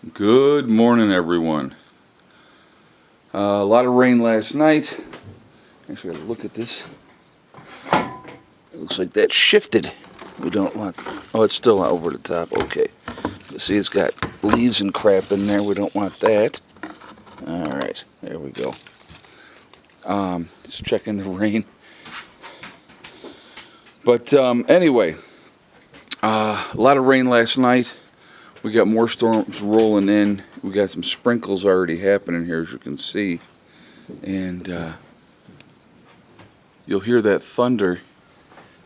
Good morning, everyone. A lot of rain last night. Actually, I gotta look at this. It looks like that shifted. We don't want. Oh, it's still over the top. Okay. See, it's got leaves and crap in there. We don't want that. All right, there we go. Just checking the rain. But anyway, a lot of rain last night. We got more storms rolling in. We got some sprinkles already happening here, as you can see. And you'll hear that thunder.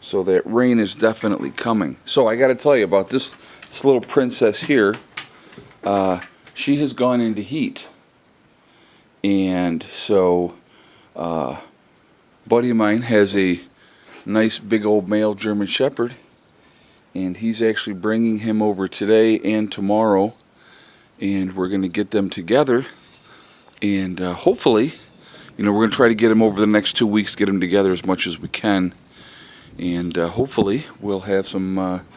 So that rain is definitely coming. So I got to tell you about this little princess here. She has gone into heat. And so buddy of mine has a nice big old male German Shepherd. And he's actually bringing him over today and tomorrow. And we're going to get them together. And hopefully, we're going to try to get him over the next 2 weeks, get them together as much as we can. And hopefully we'll have some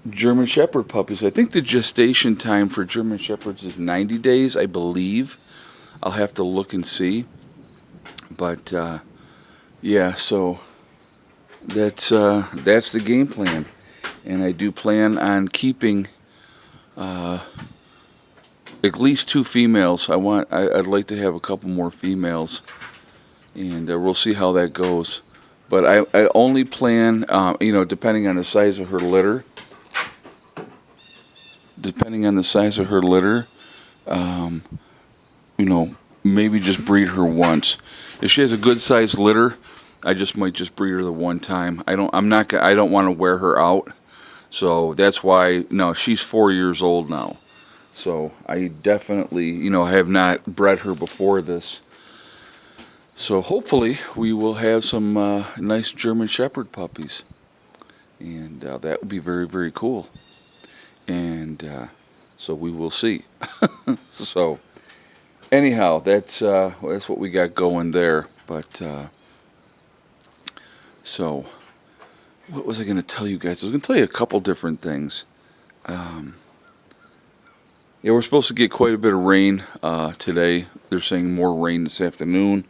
German Shepherd puppies. I think the gestation time for German Shepherds is 90 days, I believe. I'll have to look and see. But yeah, so that's the game plan. And I do plan on keeping at least 2 females. I'd like to have a couple more females, and we'll see how that goes. But I only plan, depending on the size of her litter. Maybe just breed her once. If she has a good sized litter, I might just breed her the one time. I don't want to wear her out. So that's why, no, she's 4 years old now. So I definitely, have not bred her before this. So hopefully we will have some nice German Shepherd puppies. And that would be very, very cool. And so we will see. So anyhow, that's what we got going there. But so what was I going to tell you guys? I was going to tell you a couple different things. Yeah, we're supposed to get quite a bit of rain today. They're saying more rain this afternoon,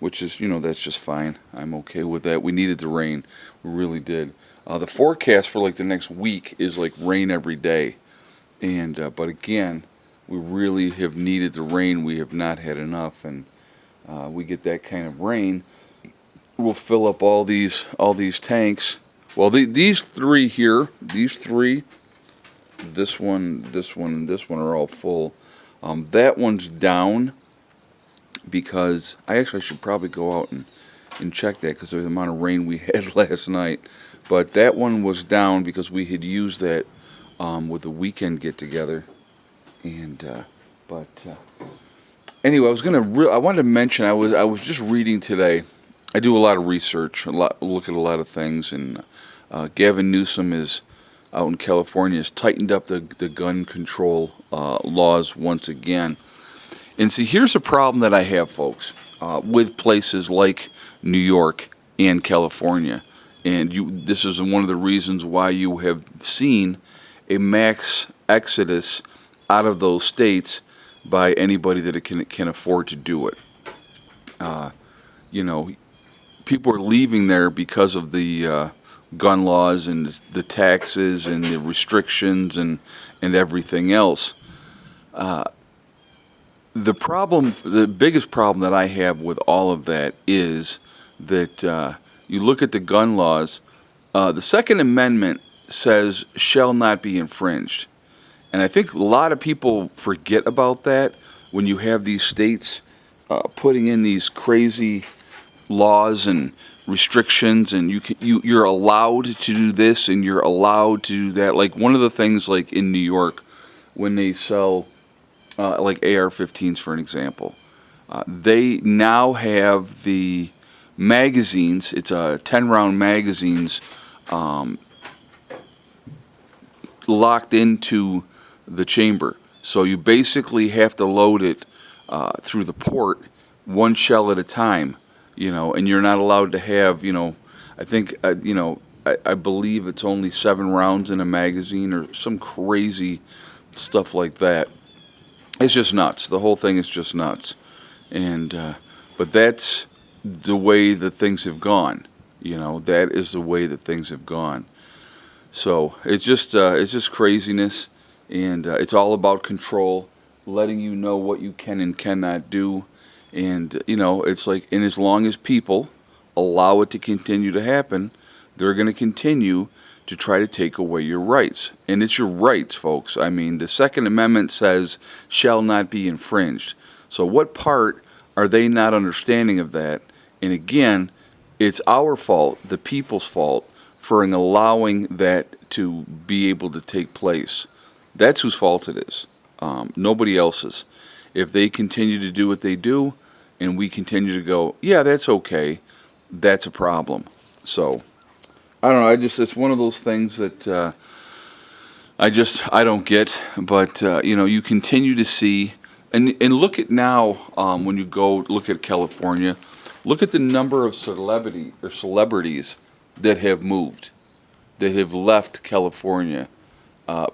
which is, that's just fine. I'm okay with that. We needed the rain. We really did. The forecast for like the next week is like rain every day. And but again, we really have needed the rain. We have not had enough, and we get that kind of rain, we'll fill up all these tanks. Well, these three here, this one, and this one are all full. That one's down because I should probably go out and check that because of the amount of rain we had last night. But that one was down because we had used that with the weekend get together. And anyway, I wanted to mention I was just reading today. I do a lot of research, look at a lot of things, and Gavin Newsom is out in California has tightened up the gun control laws once again. And see, here's a problem that I have, folks, with places like New York and California. And this is one of the reasons why you have seen a mass exodus out of those states by anybody that can afford to do it. People are leaving there because of the gun laws and the taxes and the restrictions and everything else. The biggest problem that I have with all of that is that you look at the gun laws. The Second Amendment says shall not be infringed. And I think a lot of people forget about that when you have these states putting in these crazy laws and restrictions, and you're allowed to do this and you're allowed to do that. Like one of the things, like in New York, when they sell like AR-15s, for an example, they now have the magazines. It's 10-round magazines locked into the chamber. So you basically have to load it through the port, one shell at a time, and you're not allowed to have, I think, I believe it's only 7 rounds in a magazine or some crazy stuff like that. It's just nuts. The whole thing is just nuts. And but that's the way that things have gone. That is the way that things have gone. So it's just craziness, and it's all about control, letting you know what you can and cannot do, and it's like, and as long as people allow it to continue to happen, they're going to continue to try to take away your rights. And it's your rights, folks. I mean, the Second Amendment says shall not be infringed. So what part are they not understanding of that? And again, it's our fault, the people's fault, for allowing that to be able to take place. That's whose fault it is. Nobody else's. If they continue to do what they do, and we continue to go, yeah, that's okay, that's a problem. So I don't know. It's one of those things that I don't get. But you continue to see, and look at now, when you go look at California, look at the number of celebrities that have moved, that have left California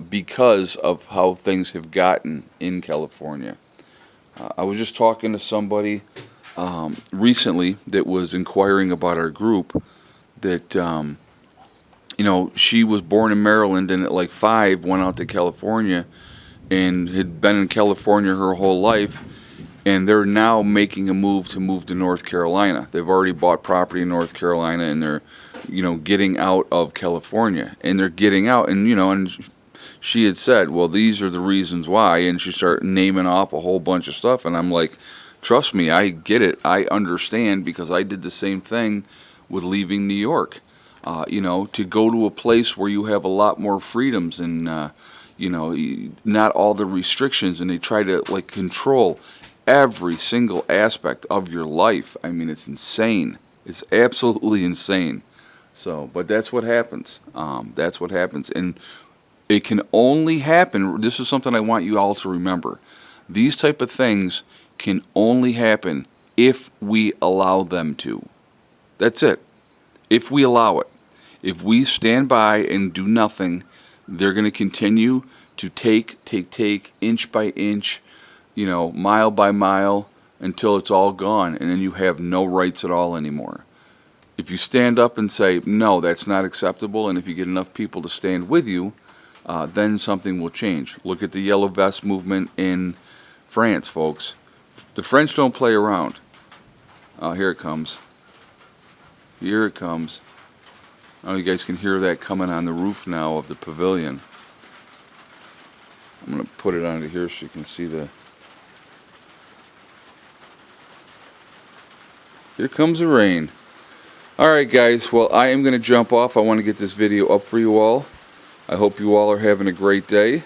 because of how things have gotten in California. I was just talking to somebody recently that was inquiring about our group, that she was born in Maryland, and at like 5 went out to California and had been in California her whole life, and they're now making a move to North Carolina. They've already bought property in North Carolina, and they're getting out of California, and they're getting out, and and she had said, well, these are the reasons why, and she started naming off a whole bunch of stuff, and I'm like, trust me, I get it, I understand, because I did the same thing with leaving New York. To go to a place where you have a lot more freedoms, and not all the restrictions, and they try to control every single aspect of your life. I mean, it's insane. It's absolutely insane. So, but that's what happens. That's what happens, and it can only happen. This is something I want you all to remember. These type of things can only happen if we allow them to. That's it. If we allow it. If we stand by and do nothing, they're going to continue to take inch by inch, mile by mile, until it's all gone, and then you have no rights at all anymore. If you stand up and say, no, that's not acceptable, and if you get enough people to stand with you, then something will change. Look at the Yellow Vest movement in France, folks. The French don't play around. Here it comes. Here it comes. Oh, you guys can hear that coming on the roof now of the pavilion. I'm going to put it onto here so you can see the... Here comes the rain. Alright guys, well, I am going to jump off. I want to get this video up for you all. I hope you all are having a great day.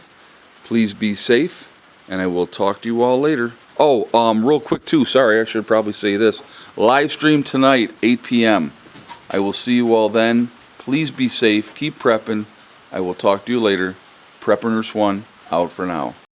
Please be safe, and I will talk to you all later. Oh, real quick too, sorry, I should probably say this. Live stream tonight, 8 p.m. I will see you all then. Please be safe, keep prepping. I will talk to you later. Prepper Nurse 1, out for now.